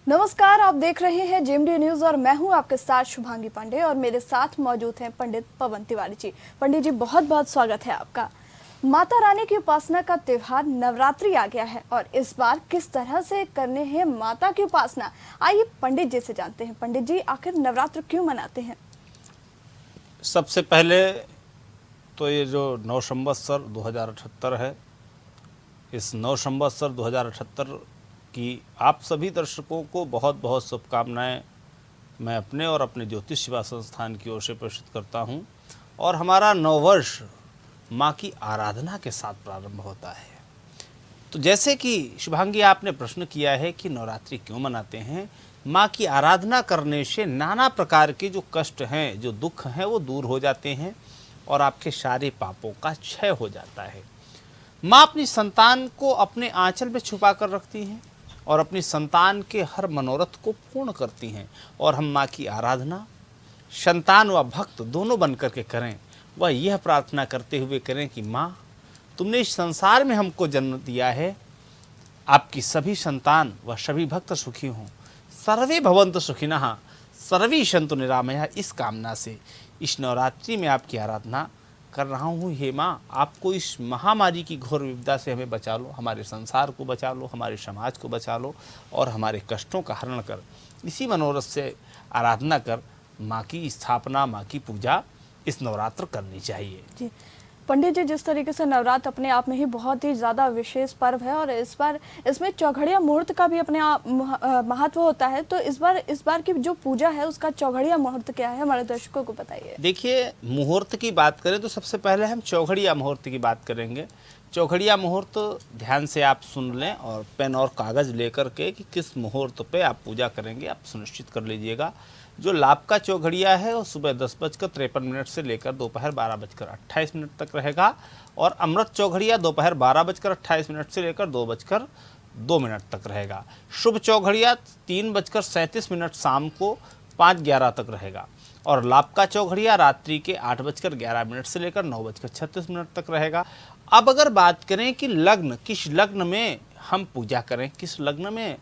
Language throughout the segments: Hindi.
नमस्कार, आप देख रहे हैं जेएमडी न्यूज और मैं हूं आपके साथ शुभांगी पांडे और मेरे साथ मौजूद हैं पंडित पवन तिवारी जी। पंडित जी, बहुत बहुत स्वागत है आपका। माता रानी की उपासना का त्योहार नवरात्रि आ गया है और इस बार किस तरह से करने हैं माता की उपासना, आइए पंडित जी से जानते हैं। पंडित जी, आखिर नवरात्र क्यों मनाते हैं? सबसे पहले तो ये जो नव संवत्सर 2078 है, इस नव संवत्सर 2078 की आप सभी दर्शकों को बहुत बहुत शुभकामनाएं मैं अपने और अपने ज्योतिष सेवा संस्थान की ओर से प्रेषित करता हूं। और हमारा नववर्ष माँ की आराधना के साथ प्रारंभ होता है। तो जैसे कि शुभांगी आपने प्रश्न किया है कि नवरात्रि क्यों मनाते हैं, माँ की आराधना करने से नाना प्रकार के जो कष्ट हैं, जो दुख हैं, वो दूर हो जाते हैं और आपके सारे पापों का क्षय हो जाता है। माँ अपनी संतान को अपने आंचल में छुपा कर रखती हैं और अपनी संतान के हर मनोरथ को पूर्ण करती हैं। और हम माँ की आराधना संतान व भक्त दोनों बन कर के करें, वह यह प्रार्थना करते हुए करें कि माँ, तुमने इस संसार में हमको जन्म दिया है, आपकी सभी संतान व सभी भक्त सुखी हों, सर्वे भवन्तु सुखिनः सर्वे सन्तु निरामया। इस कामना से इस नवरात्रि में आपकी आराधना कर रहा हूँ। हे माँ, आपको इस महामारी की घोर विपदा से हमें बचा लो, हमारे संसार को बचा लो, हमारे समाज को बचा लो और हमारे कष्टों का हरण कर, इसी मनोरथ से आराधना कर माँ की स्थापना, माँ की पूजा इस नवरात्र करनी चाहिए। जी पंडित जी, जिस तरीके से नवरात्र अपने आप में ही बहुत ही ज़्यादा विशेष पर्व है और इस बार इसमें चौघड़िया मुहूर्त का भी अपने आप महत्व होता है, तो इस बार की जो पूजा है उसका चौघड़िया मुहूर्त क्या है, हमारे दर्शकों को बताइए। देखिए, मुहूर्त की बात करें तो सबसे पहले हम चौघड़िया मुहूर्त की बात करेंगे। चौघड़िया मुहूर्त ध्यान से आप सुन लें और पेन और कागज़ लेकर के कि किस मुहूर्त पे आप पूजा करेंगे आप सुनिश्चित कर लीजिएगा। जो लाभ का चौघड़िया है वो सुबह 10:53 से लेकर दोपहर 12:28 तक रहेगा और अमृत चौघड़िया दोपहर 12:28 से लेकर 2:02 तक रहेगा। शुभ चौघड़िया 3:37 शाम को 5:11 तक रहेगा और लाभ का चौघड़िया रात्रि के 8:11 से लेकर 9:36 तक रहेगा। अब अगर बात करें कि लग्न, किस लग्न में हम पूजा करें, किस लग्न में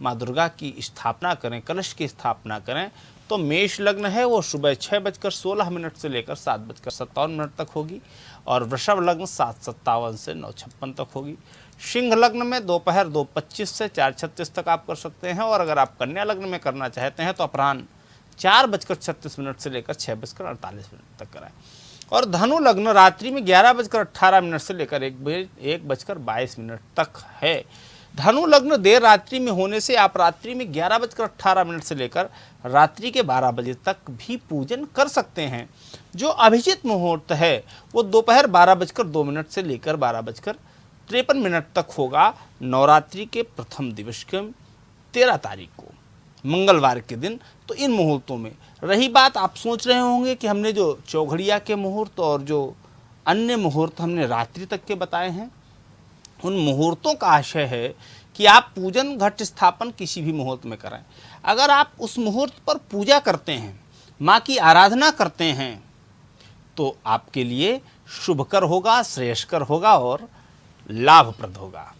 माँ दुर्गा की स्थापना करें, कलश की स्थापना करें, तो मेष लग्न है वो सुबह 6:16 से लेकर 7:57 तक होगी और वृषभ लग्न 7:57 से 9:56 तक होगी। सिंह लग्न में दोपहर 2:25 से 4:36 तक आप कर सकते हैं और अगर आप कन्या लग्न में करना चाहते हैं तो अपराह्न 4:36 से लेकर 6:48 तक कराएं। और धनु लग्न रात्रि में 11:18 से लेकर 1:22 तक है। धनु लग्न देर रात्रि में होने से आप रात्रि में 11:18 से लेकर रात्रि के 12 बजे तक भी पूजन कर सकते हैं। जो अभिजित मुहूर्त है वो दोपहर 12:02 से लेकर 12:53 तक होगा नवरात्रि के प्रथम दिवस के 13 तारीख को, मंगलवार के दिन। तो इन मुहूर्तों में रही बात, आप सोच रहे होंगे कि हमने जो चौघड़िया के मुहूर्त और जो अन्य मुहूर्त हमने रात्रि तक के बताए हैं, उन मुहूर्तों का आशय है कि आप पूजन घट स्थापन किसी भी मुहूर्त में करें। अगर आप उस मुहूर्त पर पूजा करते हैं, माँ की आराधना करते हैं, तो आपके लिए शुभकर होगा, श्रेयस्कर होगा और लाभप्रद होगा।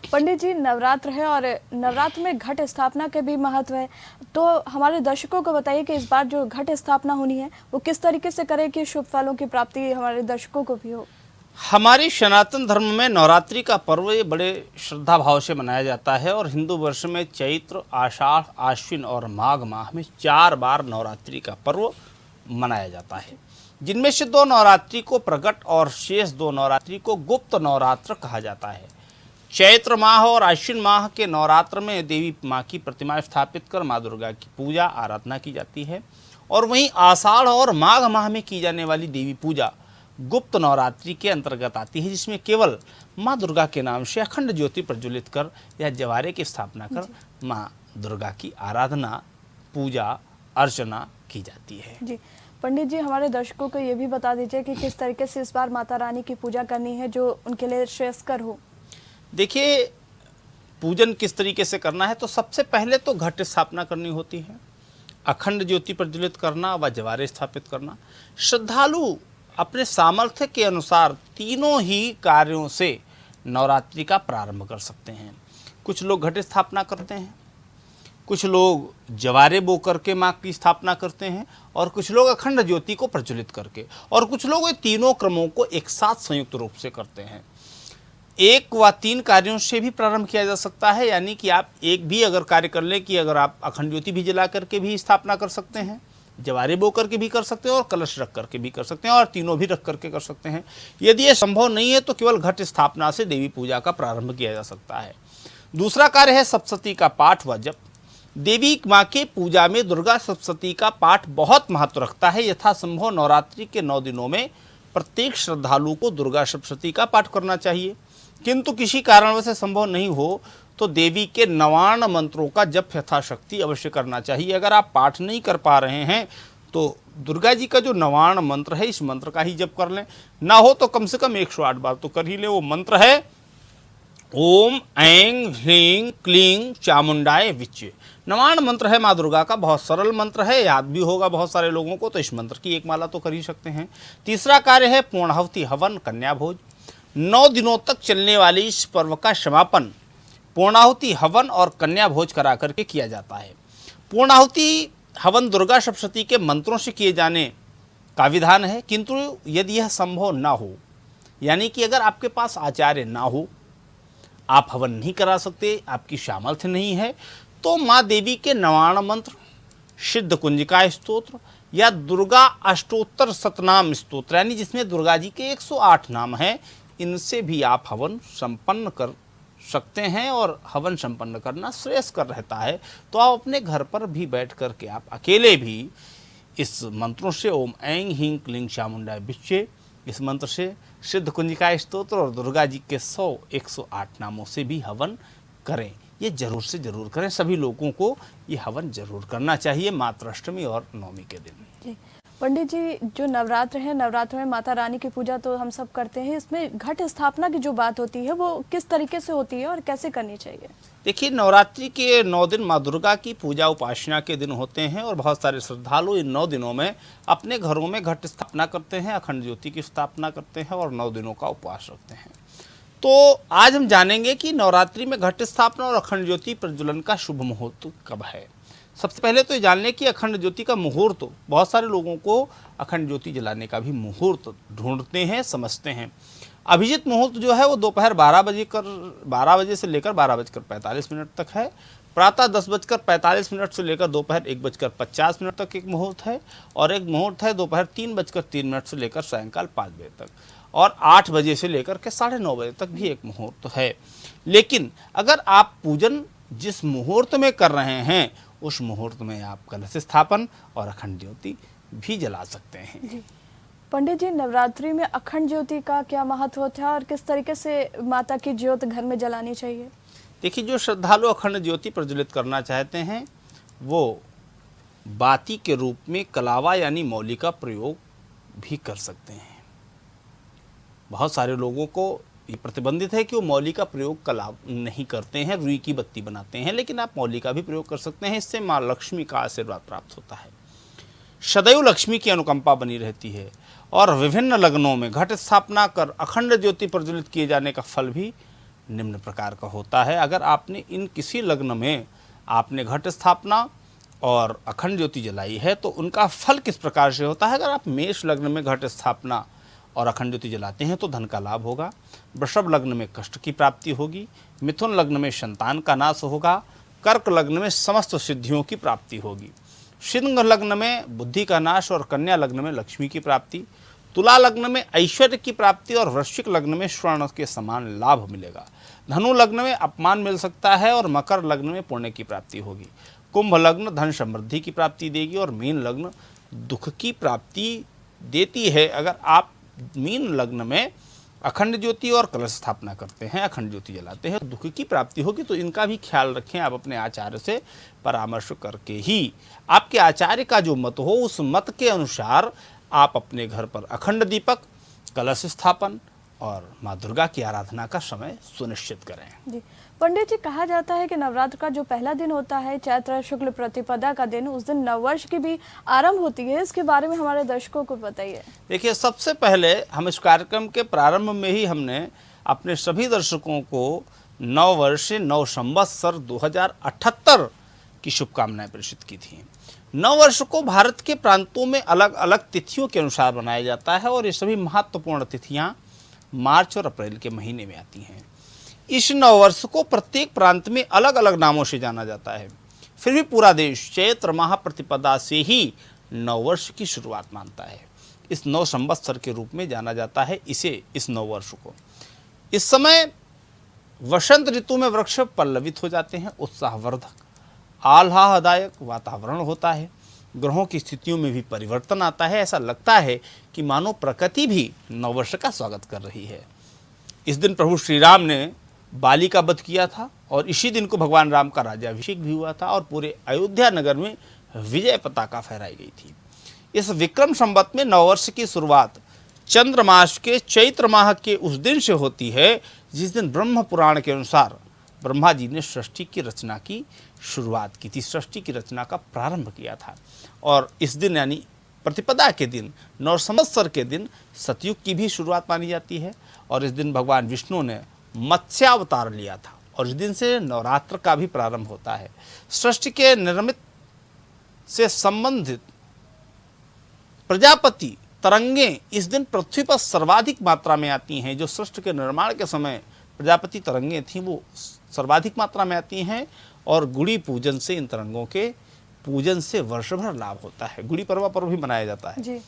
पंडित जी, नवरात्र है और नवरात्र में घट स्थापना के भी महत्व है, तो हमारे दर्शकों को बताइए कि इस बार जो घट स्थापना होनी है वो किस तरीके से करें कि शुभ फलों की प्राप्ति हमारे दर्शकों को भी हो। हमारी सनातन धर्म में नवरात्रि का पर्व ये बड़े श्रद्धा भाव से मनाया जाता है और हिंदू वर्ष में चैत्र, आषाढ़, आश्विन और माघ माह में 4 बार नवरात्रि का पर्व मनाया जाता है, जिनमें से 2 नवरात्रि को प्रकट और शेष 2 नवरात्रि को गुप्त नवरात्र कहा जाता है। चैत्र माह और आश्विन माह के नवरात्र में देवी माँ की प्रतिमा स्थापित कर माँ दुर्गा की पूजा आराधना की जाती है और वहीं आषाढ़ और माघ माह में की जाने वाली देवी पूजा गुप्त नवरात्रि के अंतर्गत आती है, जिसमें केवल माँ दुर्गा के नाम से अखंड ज्योति प्रज्वलित कर या जवारे की स्थापना कर माँ दुर्गा की आराधना, पूजा, अर्चना की जाती है। जी पंडित जी, हमारे दर्शकों को ये भी बता दीजिए कि किस तरीके से इस बार माता रानी की पूजा करनी है जो उनके लिए श्रेयस्कर हो। देखिए, पूजन किस तरीके से करना है, तो सबसे पहले तो घट स्थापना करनी होती है, अखंड ज्योति प्रज्वलित करना व जवारे स्थापित करना। श्रद्धालु अपने सामर्थ्य के अनुसार तीनों ही कार्यों से नवरात्रि का प्रारंभ कर सकते हैं। कुछ लोग घट स्थापना करते हैं, कुछ लोग जवारे बो करके माँ की स्थापना करते हैं, और कुछ लोग अखंड ज्योति को प्रज्वलित करके, और कुछ लोग ये तीनों क्रमों को एक साथ संयुक्त रूप से करते हैं। एक व तीन कार्यों से भी प्रारंभ किया जा सकता है, यानी कि आप एक भी अगर कार्य कर लें कि अगर आप अखंड ज्योति भी जला करके भी स्थापना कर सकते हैं, जवारे बो करके भी कर सकते हैं, और कलश रख करके भी कर सकते हैं, और तीनों भी रख करके कर सकते हैं। यदि ये संभव नहीं है तो केवल घट स्थापना से देवी पूजा का प्रारंभ किया जा सकता है। दूसरा कार्य है सप्तशती का पाठ व जप। देवी माँ के पूजा में दुर्गा सप्तशती का पाठ बहुत महत्व रखता है। यथासंभव नवरात्रि के 9 दिनों में प्रत्येक श्रद्धालु को दुर्गा सप्तशती का पाठ करना चाहिए, किंतु किसी कारणवश संभव नहीं हो तो देवी के 99 मंत्रों का जप यथाशक्ति अवश्य करना चाहिए। अगर आप पाठ नहीं कर पा रहे हैं तो दुर्गा जी का जो 99 मंत्र है, इस मंत्र का ही जप कर लें। ना हो तो कम से कम 108 बार तो कर ही लें। वो मंत्र है ओम ऐं ह्रीं क्लीं चामुंडाय विच्चे। 99 मंत्र है माँ दुर्गा का, बहुत सरल मंत्र है, याद भी होगा बहुत सारे लोगों को, तो इस मंत्र की एक माला तो कर ही सकते हैं। तीसरा कार्य है पूर्णाहुति हवन कन्या भोज। 9 दिनों तक चलने वाले इस पर्व का समापन पूर्णाहुति हवन और कन्या भोज करा करके किया जाता है। पूर्णाहुति हवन दुर्गा सप्तशती के मंत्रों से किए जाने का विधान है, किंतु यदि यह संभव ना हो, यानी कि अगर आपके पास आचार्य ना हो, आप हवन नहीं करा सकते, आपकी सामर्थ्य नहीं है, तो माँ देवी के 99 मंत्र, सिद्ध कुंजिका स्तोत्र या दुर्गा अष्टोत्तर शतनाम स्तोत्र, यानी जिसमें दुर्गा जी के 108 नाम हैं, इनसे भी आप हवन संपन्न कर सकते हैं, और हवन संपन्न करना श्रेयस्कर रहता है। तो आप अपने घर पर भी बैठ करके आप अकेले भी इस मंत्रों से ओम ऐं ह्रीं क्लीं चामुंडाय विच्चे, इस मंत्र से सिद्ध कुंजिका स्तोत्र और दुर्गा जी के 108 नामों से भी हवन करें। ये जरूर से जरूर करें। सभी लोगों को ये हवन जरूर करना चाहिए मातृअष्टमी और नवमी के दिन। जी पंडित जी, जो नवरात्र है, नवरात्र में माता रानी की पूजा तो हम सब करते हैं, इसमें घट स्थापना की जो बात होती है वो किस तरीके से होती है और कैसे करनी चाहिए? देखिए, नवरात्रि के 9 दिन माँ दुर्गा की पूजा उपासना के दिन होते हैं, और बहुत सारे श्रद्धालु इन 9 दिनों में अपने घरों में घट स्थापना करते हैं, अखंड ज्योति की स्थापना करते हैं और 9 दिनों का उपवास रखते हैं। तो आज हम जानेंगे कि नवरात्रि में घट स्थापना और अखंड ज्योति प्रज्वलन का शुभ मुहूर्त कब है। सबसे पहले तो ये जान लें कि अखंड ज्योति का मुहूर्त, बहुत सारे लोगों को अखंड ज्योति जलाने का भी मुहूर्त ढूंढते हैं, समझते हैं। अभिजित मुहूर्त जो है वो दोपहर 12 बजे से लेकर 12:45 तक है। प्रातः 10:45 से लेकर दोपहर 1:50 तक एक मुहूर्त है, और एक मुहूर्त है दोपहर 3:03 से लेकर सायंकाल 5 बजे तक, और 8 बजे से लेकर के 9:30 बजे तक भी एक मुहूर्त है। लेकिन अगर आप पूजन जिस मुहूर्त में कर रहे हैं, उस मुहूर्त में आप कलश स्थापन और अखंड ज्योति भी जला सकते हैं। जी पंडित जी, नवरात्रि में अखंड ज्योति का क्या महत्व होता है और किस तरीके से माता की ज्योत घर में जलानी चाहिए? देखिए, जो श्रद्धालु अखंड ज्योति प्रज्वलित करना चाहते हैं वो बाती के रूप में कलावा यानी मौली का प्रयोग भी कर सकते हैं। बहुत सारे लोगों को ये प्रतिबंधित है कि वो मौली का प्रयोग कला नहीं करते हैं, रुई की बत्ती बनाते हैं, लेकिन आप मौली का भी प्रयोग कर सकते हैं। इससे माँ लक्ष्मी का आशीर्वाद प्राप्त होता है, सदैव लक्ष्मी की अनुकंपा बनी रहती है, और विभिन्न लग्नों में घट स्थापना कर अखंड ज्योति प्रज्वलित किए जाने का फल भी निम्न प्रकार का होता है। अगर आपने इन किसी लग्न में आपने घट स्थापना और अखंड ज्योति जलाई है तो उनका फल किस प्रकार से होता है। अगर आप मेष लग्न में घट स्थापना और अखंड ज्योति जलाते हैं तो धन का लाभ होगा, वृषभ लग्न में कष्ट की प्राप्ति होगी, मिथुन लग्न में संतान का नाश होगा, कर्क लग्न में समस्त सिद्धियों की प्राप्ति होगी, सिंह लग्न में बुद्धि का नाश और कन्या लग्न में लक्ष्मी की प्राप्ति, तुला लग्न में ऐश्वर्य की प्राप्ति और वृश्चिक लग्न में स्वर्ण के समान लाभ मिलेगा, धनु लग्न में अपमान मिल सकता है और मकर लग्न में पुण्य की प्राप्ति होगी, कुंभ लग्न धन समृद्धि की प्राप्ति देगी और मीन लग्न दुख की प्राप्ति देती है। अगर आप मीन लग्न में अखंड ज्योति और कलश स्थापना करते हैं, अखंड ज्योति जलाते हैं, दुख की प्राप्ति होगी। तो इनका भी ख्याल रखें, आप अपने आचार्य से परामर्श करके ही, आपके आचार्य का जो मत हो उस मत के अनुसार आप अपने घर पर अखंड दीपक, कलश स्थापन और माँ दुर्गा की आराधना का समय सुनिश्चित करें। जी पंडित जी, कहा जाता है कि नवरात्र का जो पहला दिन होता है, चैत्र शुक्ल प्रतिपदा का दिन, उस दिन नववर्ष की भी आरंभ होती है। इसके बारे में हमारे दर्शकों को बताइए। देखिए, सबसे पहले हम इस कार्यक्रम के प्रारंभ में ही हमने अपने सभी दर्शकों को नव वर्ष नव संवत्सर 2078 की शुभकामनाएं प्रेषित की थी। नव वर्ष को भारत के प्रांतों में अलग अलग तिथियों के अनुसार मनाया जाता है और ये सभी महत्वपूर्ण तिथियां मार्च और अप्रैल के महीने में आती हैं। इस नव वर्ष को प्रत्येक प्रांत में अलग अलग नामों से जाना जाता है, फिर भी पूरा देश चैत्र माह प्रतिपदा से ही नव वर्ष की शुरुआत मानता है। इस नव संवत्सर के रूप में जाना जाता है इस नव वर्ष को। इस समय वसंत ऋतु में वृक्ष पल्लवित हो जाते हैं, उत्साहवर्धक आह्लाददायक वातावरण होता है, ग्रहों की स्थितियों में भी परिवर्तन आता है। ऐसा लगता है कि मानो प्रकृति भी नववर्ष का स्वागत कर रही है। इस दिन प्रभु श्री राम ने बाली का वध किया था और इसी दिन को भगवान राम का राज्याभिषेक भी हुआ था और पूरे अयोध्या नगर में विजय पताका फहराई गई थी। इस विक्रम संवत में नववर्ष की शुरुआत चंद्रमास के चैत्र माह के उस दिन से होती है जिस दिन ब्रह्म पुराण के अनुसार ब्रह्मा जी ने सृष्टि की रचना की शुरुआत की थी, सृष्टि की रचना का प्रारंभ किया था। और इस दिन यानी प्रतिपदा के दिन, नव संवत्सर के दिन सतयुग की भी शुरुआत मानी जाती है और इस दिन भगवान विष्णु ने मत्स्यावतार लिया था और इस दिन से नवरात्र का भी प्रारंभ होता है। सृष्टि के निर्मित से संबंधित प्रजापति तरंगें इस दिन पृथ्वी पर सर्वाधिक मात्रा में आती हैं। जो सृष्टि के निर्माण के समय प्रजापति तरंगें थीं वो सर्वाधिक मात्रा में आती हैं और गुड़ी पूजन से इन तरंगों के पूजन से वर्ष भर लाभ होता है। गुड़ी पर्व भी मनाया जाता है जी।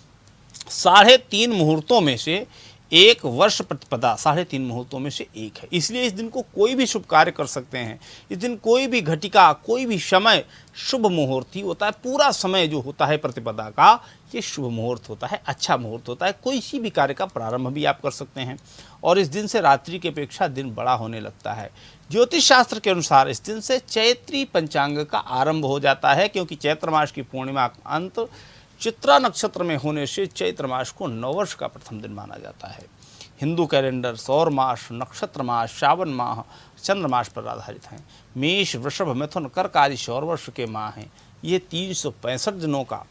3.5 मुहूर्तों में से एक वर्ष प्रतिपदा 3.5 मुहूर्तों में से एक है, इसलिए इस दिन को कोई भी शुभ कार्य कर सकते हैं। इस दिन कोई भी घटिका, कोई भी समय शुभ मुहूर्त ही होता है। पूरा समय जो होता है प्रतिपदा का ये शुभ मुहूर्त होता है, अच्छा मुहूर्त होता है। कोई सी भी कार्य का प्रारंभ भी आप कर सकते हैं और इस दिन से रात्रि की अपेक्षा दिन बड़ा होने लगता है। ज्योतिष शास्त्र के अनुसार इस दिन से चैत्री पंचांग का आरंभ हो जाता है, क्योंकि चैत्र मास की पूर्णिमा का अंत चित्रा नक्षत्र में होने से चैत्र मास को नववर्ष का प्रथम दिन माना जाता है। हिंदू कैलेंडर सौर मास, नक्षत्र मास, श्रावण माह चंद्र मास पर आधारित हैं। मेष, वृषभ, मिथुन, कर्क आदि सौर वर्ष के माह हैं। ये 365 दिनों का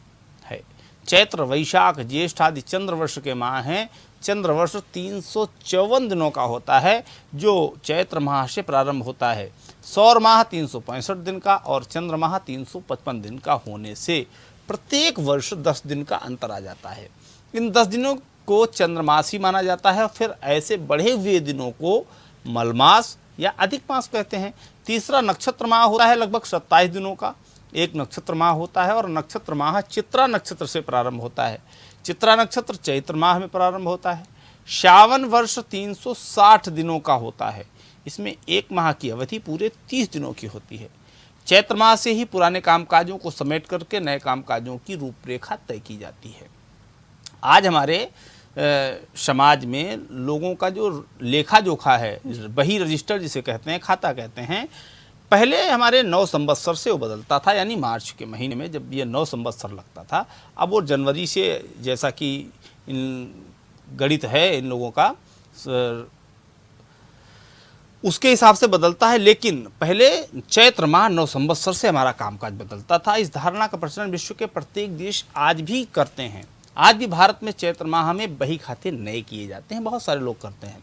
है। चैत्र, वैशाख, ज्येष्ठ आदि चंद्र वर्ष के माह हैं। चंद्र वर्ष 354 दिनों का होता है जो चैत्र माह से प्रारंभ होता है। सौर माह 365 दिन का और चंद्र माह 355 दिन का होने से प्रत्येक वर्ष 10 दिन का अंतर आ जाता है। इन 10 दिनों को चंद्रमासी माना जाता है और फिर ऐसे बढ़े हुए दिनों को मलमास या अधिक मास कहते हैं। तीसरा नक्षत्र माह होता है लगभग 27 दिनों का। एक नक्षत्र माह होता है और नक्षत्र माह चित्रा नक्षत्र से प्रारंभ होता है। चित्रा नक्षत्र चैत्र माह में प्रारंभ होता है। श्रावण वर्ष 360 दिनों का होता है। इसमें एक माह की अवधि पूरे 30 दिनों की होती है। चैत्र माह से ही पुराने कामकाजों को समेट करके नए कामकाजों की रूपरेखा तय की जाती है। आज हमारे समाज में लोगों का जो लेखा जोखा है, बही रजिस्टर जिसे कहते हैं, खाता कहते हैं, पहले हमारे 9 संवत्सर से वो बदलता था, यानी मार्च के महीने में जब ये 9 संवत्सर लगता था। अब वो जनवरी से, जैसा कि इन गणित है इन लोगों का, उसके हिसाब से बदलता है। लेकिन पहले चैत्र माह 9 संवत्सर से हमारा कामकाज बदलता था। इस धारणा का प्रचलन विश्व के प्रत्येक देश आज भी करते हैं। आज भी भारत में चैत्र माह में बही खाते नए किए जाते हैं, बहुत सारे लोग करते हैं।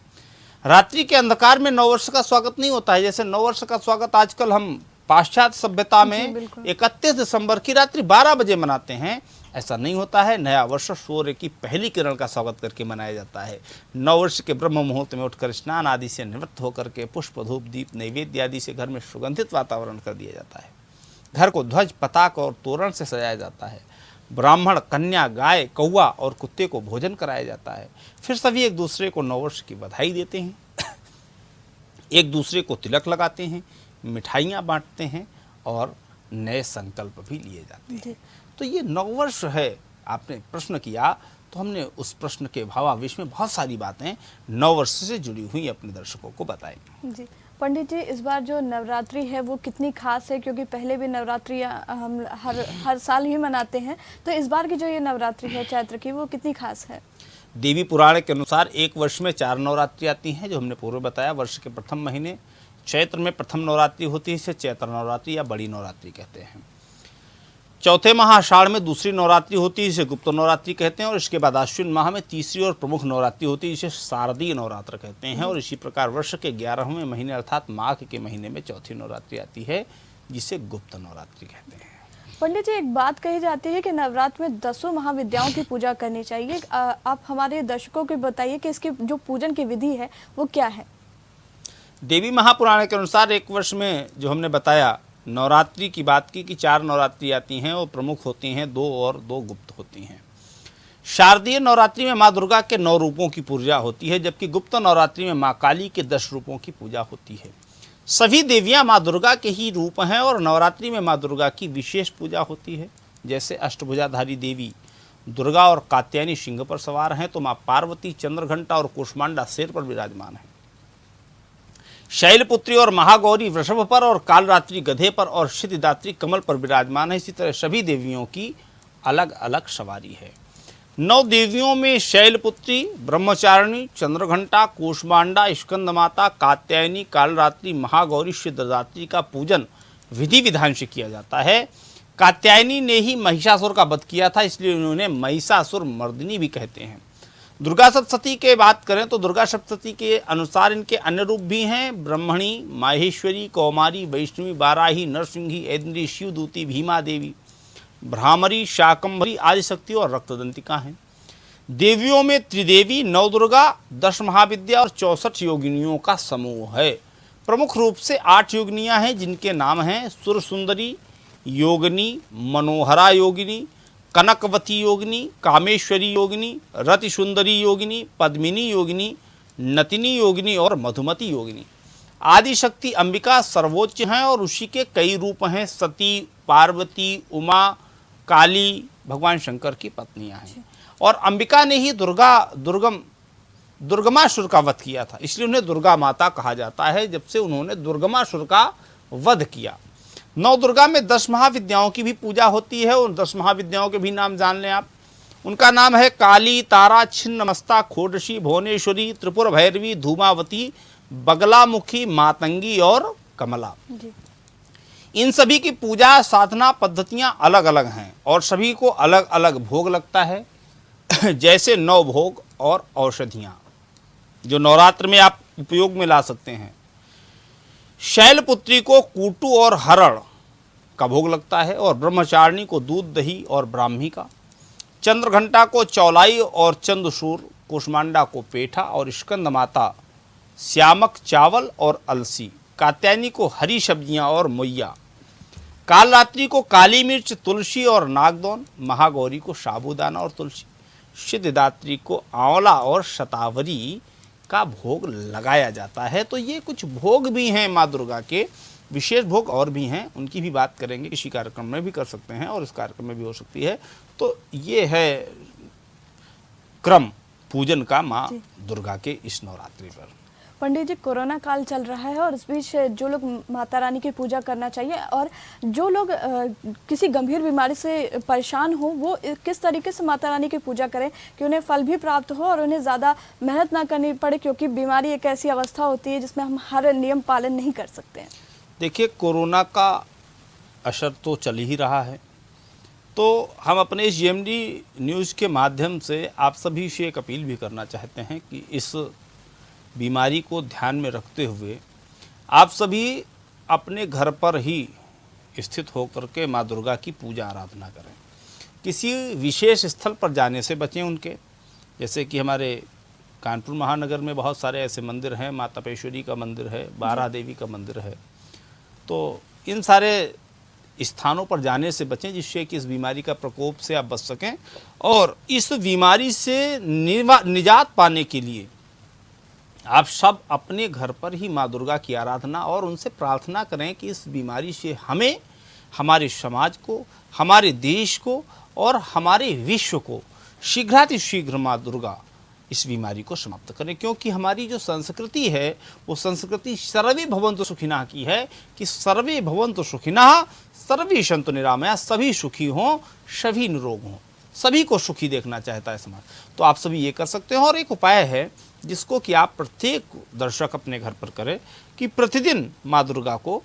रात्रि के अंधकार में नववर्ष का स्वागत नहीं होता है। जैसे नववर्ष का स्वागत आजकल हम पाश्चात्य सभ्यता में 31 दिसंबर की रात्रि 12 बजे मनाते हैं, ऐसा नहीं होता है। नया वर्ष सूर्य की पहली किरण का स्वागत करके मनाया जाता है। नववर्ष के ब्रह्म मुहूर्त में उठकर स्नान आदि से निवृत्त होकर के पुष्प, धूप, दीप, नैवेद्य आदि से घर में सुगंधित वातावरण कर दिया जाता है। घर को ध्वज, पताक और तोरण से सजाया जाता है। ब्राह्मण, कन्या, गाय, कौवा और कुत्ते को भोजन कराया जाता है। फिर सभी एक दूसरे को नववर्ष की बधाई देते हैं, एक दूसरे को तिलक लगाते हैं, मिठाइयाँ बांटते हैं और नए संकल्प भी लिए जाते हैं। तो ये नववर्ष है। आपने प्रश्न किया तो हमने उस प्रश्न के भावावेश में बहुत सारी बातें नववर्ष से जुड़ी हुई अपने दर्शकों को बताई। जी पंडित जी, इस बार जो नवरात्रि है वो कितनी खास है, क्योंकि पहले भी नवरात्रि हम हर साल ही मनाते हैं, तो इस बार की जो ये नवरात्रि है चैत्र की, वो कितनी खास है? देवी पुराण के अनुसार एक वर्ष में 4 नवरात्रि आती हैं, जो हमने पूर्व बताया। वर्ष के प्रथम महीने चैत्र में प्रथम नवरात्रि होती है, इसे चैत्र नवरात्रि या बड़ी नवरात्रि कहते हैं। चौथे माह आषाढ़ में दूसरी नवरात्रि होती है, इसे गुप्त नवरात्रि कहते हैं। और इसके बाद आश्विन माह में तीसरी और प्रमुख नवरात्रि होती है, जिसे शारदीय नवरात्र कहते हैं। और इसी प्रकार वर्ष के 11वें महीने अर्थात माघ के महीने में चौथी नवरात्रि आती है, जिसे गुप्त नवरात्रि कहते हैं। पंडित जी, एक बात कही जाती है कि नवरात्र में 10 महाविद्याओं की पूजा करनी चाहिए। आप हमारे दर्शकों को बताइए कि इसकी जो पूजन की विधि है वो क्या है। देवी महापुराण के अनुसार एक वर्ष में जो हमने बताया नवरात्रि की बात की कि 4 नवरात्रि आती हैं और प्रमुख होती हैं 2 और 2 गुप्त होती हैं। शारदीय नवरात्रि में माँ दुर्गा के 9 रूपों की पूजा होती है, जबकि गुप्त नवरात्रि में माँ काली के 10 रूपों की पूजा होती है। सभी देवियां माँ दुर्गा के ही रूप हैं और नवरात्रि में माँ दुर्गा की विशेष पूजा होती है। जैसे अष्टभुजाधारी देवी दुर्गा और कात्यायनी सिंह पर सवार हैं, तो माँ पार्वती चंद्रघंटा और कूष्मांडा शेर पर विराजमान है। शैलपुत्री और महागौरी वृषभ पर और कालरात्रि गधे पर और सिद्धिदात्री कमल पर विराजमान है। इसी तरह सभी देवियों की अलग अलग सवारी है। 9 देवियों में शैलपुत्री, ब्रह्मचारिणी, चंद्रघंटा, कूष्मांडा, स्कंद माता, कात्यायनी, कालरात्रि, महागौरी, सिद्धिदात्री का पूजन विधि विधान से किया जाता है। कात्यायनी ने ही महिषासुर का वध किया था, इसलिए उन्होंने महिषासुर मर्दिनी भी कहते हैं। दुर्गा सप्तशती के बात करें तो दुर्गा सप्तशती के अनुसार इनके अन्य रूप भी हैं। ब्रह्मणी, माहेश्वरी, कौमारी, वैष्णवी, बाराही, नरसिंही, ऐन्द्री, शिवदूती, भीमा देवी, भ्रामरी, शाकंभरी, आदिशक्ति और रक्तदंतिका हैं। देवियों में त्रिदेवी, नवदुर्गा, 10 महाविद्या और 64 योगिनियों का समूह है। प्रमुख रूप से 8 योगिनियां हैं, जिनके नाम हैं सुरसुंदरी योगिनी, मनोहरा योगिनी, कनकवती योगिनी, कामेश्वरी योगिनी, रति सुंदरी योगिनी, पद्मिनी योगिनी, नतिनी योगिनी और मधुमती योगिनी। आदिशक्ति अंबिका सर्वोच्च हैं और उसी के कई रूप हैं। सती, पार्वती, उमा, काली भगवान शंकर की पत्नियां हैं। और अंबिका ने ही दुर्गमासुर का वध किया था, इसलिए उन्हें दुर्गा माता कहा जाता है, जब से उन्होंने दुर्गमासुर का वध किया। 9 दुर्गा में 10 महाविद्याओं की भी पूजा होती है। उन 10 महाविद्याओं के भी नाम जान लें आप। उनका नाम है काली, तारा, छिन्नमस्ता, खोडशी, भुवनेश्वरी, त्रिपुर भैरवी, धूमावती, बगलामुखी, मातंगी और कमला। जी। इन सभी की पूजा साधना पद्धतियां अलग अलग हैं और सभी को अलग अलग भोग लगता है। जैसे 9 भोग और औषधियां जो नवरात्र में आप उपयोग में ला सकते हैं। शैलपुत्री को कूटू और हरण का भोग लगता है और ब्रह्मचारिणी को दूध, दही और ब्राह्मी का। चंद्रघंटा को चौलाई और चंद्रसूर, कूष्मांडा को पेठा और स्कंद माता श्यामक, चावल और अलसी। कात्यायनी को हरी सब्जियां और मोइया। कालरात्रि को काली मिर्च, तुलसी और नागदौन। महागौरी को साबूदाना और तुलसी। सिद्धिदात्री को आंवला और शतावरी का भोग लगाया जाता है। तो ये कुछ भोग भी हैं माँ दुर्गा के, विशेष भोग और भी हैं, उनकी भी बात करेंगे। किसी कार्यक्रम में भी कर सकते हैं और इस कार्यक्रम में भी हो सकती है। तो ये है क्रम पूजन का माँ दुर्गा के इस नवरात्रि पर। पंडित जी, कोरोना काल चल रहा है और इस बीच जो लोग माता रानी की पूजा करना चाहिए और जो लोग किसी गंभीर बीमारी से परेशान हो, वो किस तरीके से माता रानी की पूजा करें कि उन्हें फल भी प्राप्त हो और उन्हें ज़्यादा मेहनत ना करनी पड़े, क्योंकि बीमारी एक ऐसी अवस्था होती है जिसमें हम हर नियम पालन नहीं कर सकते हैं। देखिए, कोरोना का असर तो चल ही रहा है, तो हम अपने इस GMD न्यूज़ के माध्यम से आप सभी से एक अपील भी करना चाहते हैं कि इस बीमारी को ध्यान में रखते हुए आप सभी अपने घर पर ही स्थित होकर के माँ दुर्गा की पूजा आराधना करें। किसी विशेष स्थल पर जाने से बचें उनके, जैसे कि हमारे कानपुर महानगर में बहुत सारे ऐसे मंदिर हैं। माता पेश्वरी का मंदिर है, बारा देवी का मंदिर है। तो इन सारे स्थानों पर जाने से बचें जिससे कि इस बीमारी का प्रकोप से आप बच सकें। और इस बीमारी से निजात पाने के लिए आप सब अपने घर पर ही माँ दुर्गा की आराधना और उनसे प्रार्थना करें कि इस बीमारी से हमें, हमारे समाज को, हमारे देश को और हमारे विश्व को शीघ्रातिशीघ्र माँ दुर्गा इस बीमारी को समाप्त करें। क्योंकि हमारी जो संस्कृति है वो संस्कृति सर्वे भवन्तु सुखिनः की है कि सर्वे भवन्तु सुखिनः, सर्वे सन्तु निरामया, सभी सुखी हों, सभी निरोग हों, सभी को सुखी देखना चाहता है समाज। तो आप सभी ये कर सकते हैं। और एक उपाय है जिसको कि आप प्रत्येक दर्शक अपने घर पर करें कि प्रतिदिन माँ दुर्गा को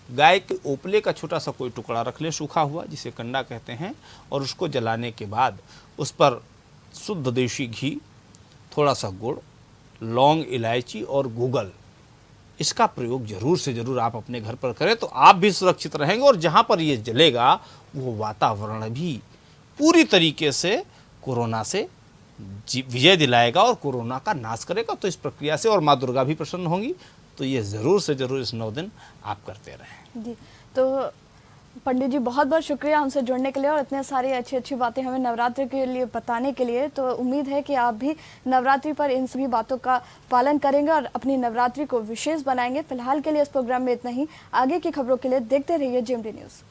गाय के ओपले का छोटा सा कोई टुकड़ा रख ले, सूखा हुआ, जिसे कंडा कहते हैं, और उसको जलाने के बाद उस पर शुद्ध देशी घी, थोड़ा सा गुड़, लौंग, इलायची और गूगल इसका प्रयोग जरूर से जरूर आप अपने घर पर करें, तो आप भी सुरक्षित रहेंगे और जहाँ पर ये जलेगा वो वातावरण भी पूरी तरीके से कोरोना से विजय दिलाएगा और कोरोना का नाश करेगा। तो इस प्रक्रिया से और माँ दुर्गा भी प्रसन्न होंगी। तो ये ज़रूर से ज़रूर इस 9 दिन आप करते रहें। जी, तो पंडित जी बहुत बहुत शुक्रिया हमसे जुड़ने के लिए और इतने सारी अच्छी अच्छी बातें हमें नवरात्रि के लिए बताने के लिए। तो उम्मीद है कि आप भी नवरात्रि पर इन सभी बातों का पालन करेंगे और अपनी नवरात्रि को विशेष बनाएंगे। फिलहाल के लिए इस प्रोग्राम में इतना ही। आगे की खबरों के लिए देखते रहिए जेएमडी न्यूज़।